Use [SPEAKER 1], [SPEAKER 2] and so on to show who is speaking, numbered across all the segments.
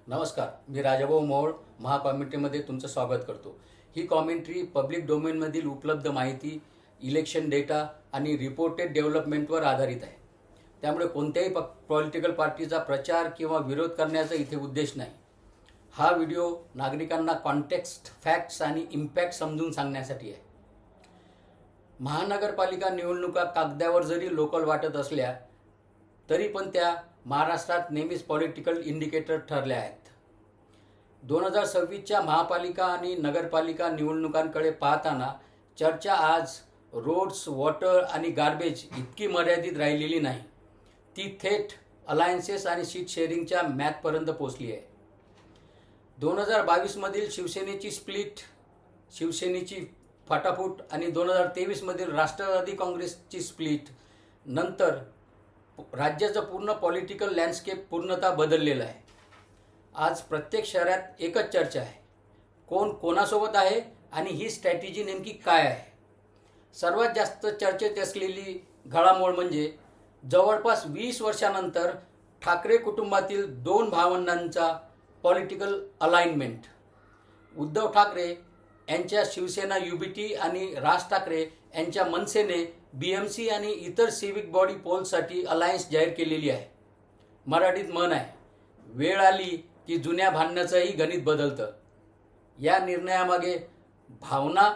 [SPEAKER 1] नमस्कार, मी राजाभाऊ मोहोळ महाकॉमेंट्रीमध्ये तुमचं स्वागत करतो. ही कॉमेंट्री पब्लिक डोमेनमधील उपलब्ध माहिती, इलेक्शन डेटा आणि रिपोर्टेड डेव्हलपमेंटवर आधारित आहे. त्यामुळे कोणत्याही पॉलिटिकल पार्टीचा प्रचार किंवा विरोध करण्याचा इथे उद्देश नाही. हा व्हिडिओ नागरिकांना कॉन्टेक्स्ट, फॅक्ट्स आणि इम्पॅक्ट समजून सांगण्यासाठी आहे. महानगरपालिका निवडणुका कागदावर जरी लोकल वाटत असल्या तरी पण त्या महाराष्ट्रात नेहमीच पॉलिटिकल इंडिकेटर ठरल्या आहेत. 2026च्या महापालिका आणि नगरपालिका निवडणुकांकडे पाहताना चर्चा आज रोड्स, वॉटर आणि गार्बेज इतकी मर्यादित राहिलेली नाही. ती थेट अलायन्सेस आणि सीट शेअरिंगच्या मॅथपर्यंत पोचली आहे. 2022मधील शिवसेनेची स्प्लिट, शिवसेनेची फाटाफूट आणि 2023मधील राष्ट्रवादी काँग्रेसची स्प्लिट नंतर राज्याचं पूर्ण पॉलिटिकल लँडस्केप पूर्णतः बदललेलं आहे. आज प्रत्येक शहरात एकच चर्चा आहे, कोण कोणासोबत आहे आणि ही स्ट्रॅटेजी नेमकी काय आहे. सर्वात जास्त चर्चेत असलेली घडामोड म्हणजे जवळपास 20 वर्षानंतर ठाकरे कुटुंबातील 2 भावंडांचा पॉलिटिकल अलाइनमेंट. उद्धव ठाकरे यांच्या शिवसेना युबीटी आणि राज ठाकरे यांच्या मनसेने BMC आणि इतर सिविक बॉडी पोलसाठी अलायन्स जाहीर केलेली आहे. मराठीत म्हण आहे, वेळ आली की जुन्या भांडण्याचंही गणित बदलतं. या निर्णयामागे भावना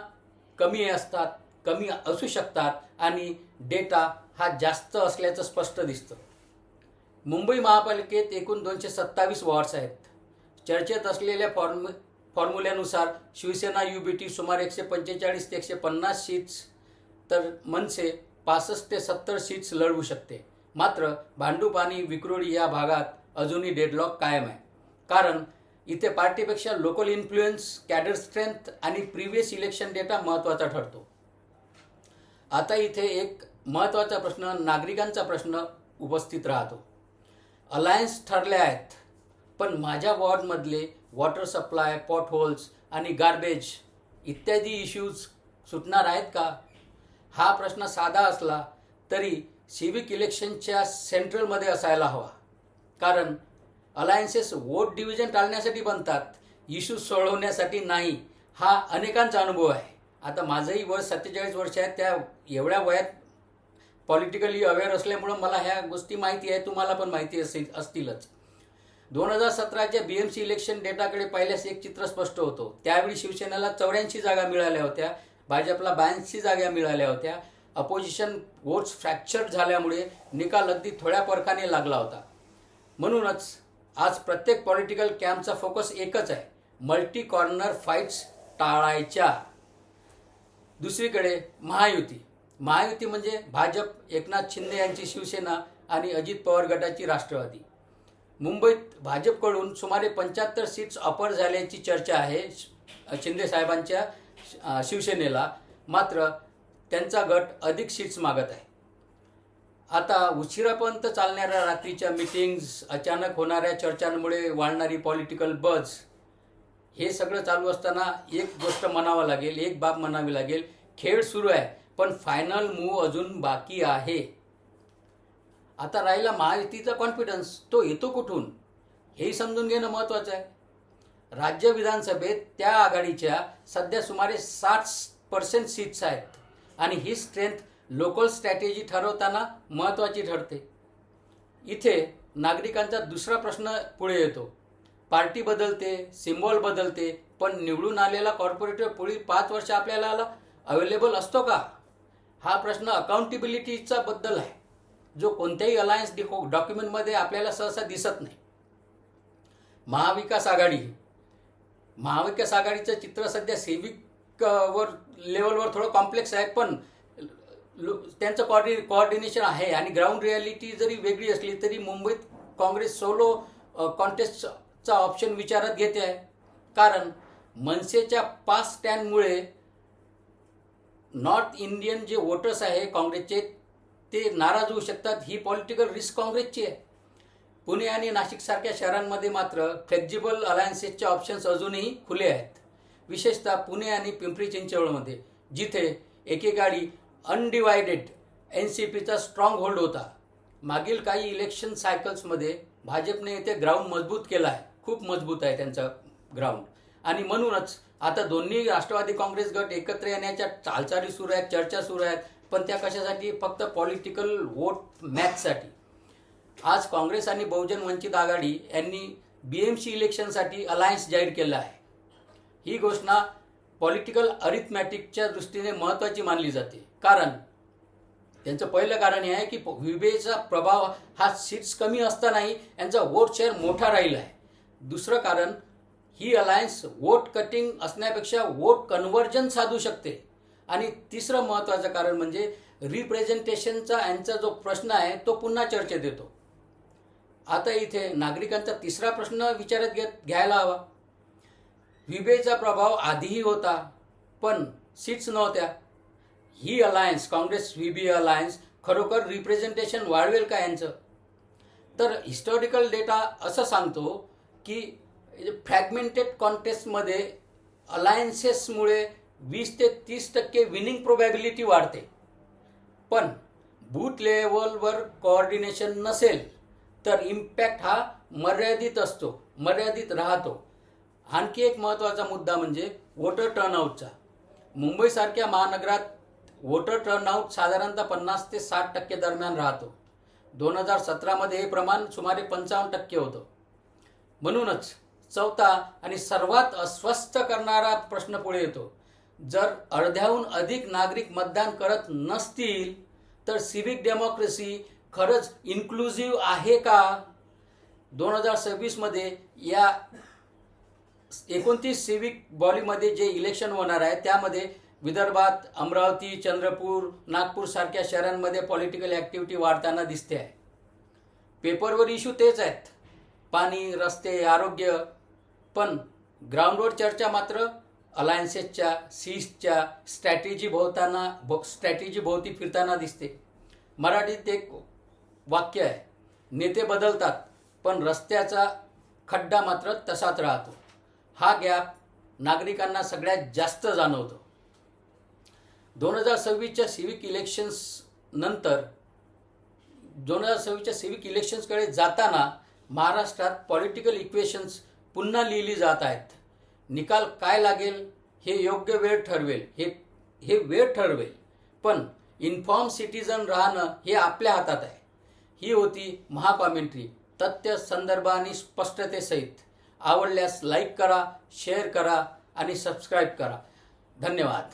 [SPEAKER 1] कमी असू शकतात आणि डेटा हा जास्त असल्याचं स्पष्ट दिसतं. मुंबई महापालिकेत एकूण 227 वॉर्ड्स आहेत. चर्चेत असलेल्या फॉर्म्युल्यानुसार शिवसेना युबीटी सुमारे 145 ते 150 सीट्स तर मनसे 65 ते 70 सीट्स लढवू शकते. मात्र भांडूप आणि विक्रोळी या भागात अजूनही डेडलॉक कायम आहे. कारण इथे पार्टीपेक्षा लोकल इन्फ्लुएन्स, कॅडर स्ट्रेंथ आणि प्रिव्हियस इलेक्शन डेटा महत्त्वाचा ठरतो. आता इथे एक महत्त्वाचा प्रश्न, नागरिकांचा प्रश्न उपस्थित राहतो. अलायन्स ठरले आहेत, पण माझ्या वॉर्डमधले वॉटर सप्लाय, पॉटहोल्स आणि गार्बेज इत्यादी इश्यूज सुटणार आहेत का? हा प्रश्न साधा असला तरी सिविक इलेक्शनच्या सेंट्रलमध्ये असायला हवा. कारण अलायन्सेस वोट डिव्हिजन टाळण्यासाठी बनतात, इश्यूज सोडवण्यासाठी नाही. हा अनेकांचा अनुभव आहे. आता माझंही वय 47 वर्ष आहे. त्या एवढ्या वयात पॉलिटिकली अवेअर असल्यामुळं मला ह्या गोष्टी माहिती आहे, तुम्हाला पण माहिती असतीलच. 2017च्या BMC इलेक्शन डेटाकडे पाहिल्यास एक चित्र स्पष्ट होतं. त्यावेळी शिवसेनेला 84 जागा मिळाल्या होत्या, भाजपला 82 जागा मिळाल्या होत्या. अपोजिशन वोट्स फ्रॅक्चर झाल्यामुळे निकाल अगदी थोड्या फरकाने लागला होता. म्हणूनच आज प्रत्येक पॉलिटिकल कॅम्पचा फोकस एकच आहे, मल्टी कॉर्नर फाईट्स टाळायच्या. दुसरीकडे महायुती म्हणजे भाजप, एकनाथ शिंदे यांची शिवसेना आणि अजित पवार गटाची राष्ट्रवादी. मुंबईत भाजपकडून सुमारे 75 सीट्स ऑफर झाल्याची चर्चा आहे शिंदे साहेबांच्या शिवसेनेला. मात्र त्यांचा गट अधिक सीट्स मागत आहे. आता उशिरापर्यंत चालणाऱ्या रात्रीच्या मीटिंग्स, अचानक होणाऱ्या चर्चांमुळे वाढणारी पॉलिटिकल बज, हे सगळं चालू असताना एक गोष्ट म्हणावं लागेल, एक बाब म्हणावी लागेल, खेळ सुरू आहे पण फायनल मूव्ह अजून बाकी आहे. आता राहिला महायुतीचा कॉन्फिडन्स, तो येतो कुठून हेही समजून घेणं महत्त्वाचं आहे. राज्य विधानसभेत त्या आघाडीच्या सध्या सुमारे 60% सीट्स आहेत आणि ही स्ट्रेंथ लोकल स्ट्रॅटेजी ठरवताना महत्त्वाची ठरते. इथे नागरिकांचा दुसरा प्रश्न पुढे येतो. पार्टी बदलते, सिम्बॉल बदलते, पण निवडून आलेला कॉर्पोरेटर पुढील 5 वर्ष आपल्याला अवेलेबल असतो का? हा प्रश्न अकाउंटेबिलिटीचा बद्दल आहे, जो कोणत्याही अलायन्स डॉक्युमेंटमध्ये आपल्याला सहसा दिसत नाही. महाविकास आघाडीचं चित्र सध्या सिविक लेवलवर थोडं कॉम्प्लेक्स आहे, पण त्यांचं कोऑर्डिनेशन आहे आणि ग्राउंड रियालिटी जरी वेगळी असली तरी मुंबईत काँग्रेस सोलो कॉन्टेस्टचा ऑप्शन विचारात घेते आहे. कारण मनसेच्या पास स्टँडमुळे नॉर्थ इंडियन जे वोटर्स आहे काँग्रेसचे, ते नाराज होऊ शकतात. ही पॉलिटिकल रिस्क काँग्रेसची आहे. पुणे आणि नाशिकसारख्या शहरांमध्ये मात्र फ्लेक्झिबल अलायन्सेसचे ऑप्शन्स अजूनही खुले आहेत. विशेषतः पुणे आणि पिंपरी चिंचवडमध्ये, जिथे एकेकाळी अनडिवायडेड NCPचा स्ट्रॉंग होल्ड होता. मागील काही इलेक्शन सायकल्समध्ये भाजपने येथे ग्राउंड मजबूत केला आहे. खूप मजबूत आहे त्यांचा ग्राउंड. आणि म्हणूनच आता दोन्ही राष्ट्रवादी काँग्रेस गट एकत्र येण्याच्या हालचाली सुरू आहेत, चर्चा सुरू आहेत. पण त्या कशासाठी? फक्त पॉलिटिकल वोट मॅचसाठी. आज काँग्रेस आणि बहुजन वंचित आघाडी यांनी BMC इलेक्शनसाठी अलायन्स जाहीर केलं आहे. ही घोषणा पॉलिटिकल अरिथमॅटिकच्या दृष्टीने महत्त्वाची मानली जाते. कारण त्यांचं पहिलं कारण हे आहे की विबेचा प्रभाव हा सीट्स कमी असतानाही यांचा वोट शेअर मोठा राहिला आहे. दुसरं कारण, ही अलायन्स वोट कटिंग असण्यापेक्षा वोट कन्व्हर्जन साधू शकते. आणि तिसरं महत्त्वाचं कारण म्हणजे रिप्रेझेंटेशनचा यांचा जो प्रश्न आहे तो पुन्हा चर्चेत येतो. आता इथे नागरिकांचा तिसरा प्रश्न विचारात घ्यायला हवा. विबेचा प्रभाव आधीही होता पण सीट्स नव्हत्या. ही अलायन्स, काँग्रेस VB अलायन्स खरोखर रिप्रेझेंटेशन वाढवेल का यांचं? तर हिस्टॉरिकल डेटा असं सांगतो की फ्रॅगमेंटेड कॉन्टेस्टमध्ये अलायन्सेसमुळे 20 ते 30% विनिंग प्रोबॅबिलिटी वाढते. पण बूथ लेवलवर कोऑर्डिनेशन नसेल तर इम्पॅक्ट हा मर्यादित राहतो. आणखी एक महत्त्वाचा मुद्दा म्हणजे वोटर टर्नआउटचा. मुंबईसारख्या महानगरात वोटर टर्नआउट साधारणतः 50 ते 60% दरम्यान राहतो. 2017मध्ये हे प्रमाण सुमारे 55% होतं. म्हणूनच चौथा आणि सर्वात अस्वस्थ करणारा प्रश्न पुढे येतो. जर अर्ध्याहून अधिक नागरिक मतदान करत नसतील तर सिव्हिक डेमोक्रेसी खरंच इन्क्लुझिव्ह आहे का? 2026मध्ये या 29 सिव्हिक बॉडीमध्ये जे इलेक्शन होणार आहे त्यामध्ये विदर्भात, अमरावती, चंद्रपूर, नागपूर सारख्या शहरांमध्ये पॉलिटिकल ॲक्टिव्हिटी वाढताना दिसते आहे. पेपरवर इश्यू तेच आहेत, पाणी, रस्ते, आरोग्य. पण ग्राउंडवर चर्चा मात्र अलायन्सेसच्या, सीट्सच्या स्ट्रॅटेजी भोवती फिरताना दिसते. मराठीत एक वाक्य आहे, नेते बदलतात पण रस्त्याचा खड्डा मात्र तसाच राहतो. हा गॅप नागरिकांना सगळ्यात जास्त जाणवतो. 2026च्या सिव्हिक इलेक्शन्सकडे जाताना महाराष्ट्रात पॉलिटिकल इक्वेशन्स पुन्हा लिहिली जात आहेत. निकाल काय लागेल हे योग्य वेळ ठरवेल. पण इन्फॉर्म सिटीजन राहणं हे आपल्या हातात आहे. ही होती महाकॉमेंट्री, तथ्य, संदर्भ आणि स्पष्टतेसहित. आवडल्यास लाईक करा, शेअर करा आणि सबस्क्राईब करा. धन्यवाद.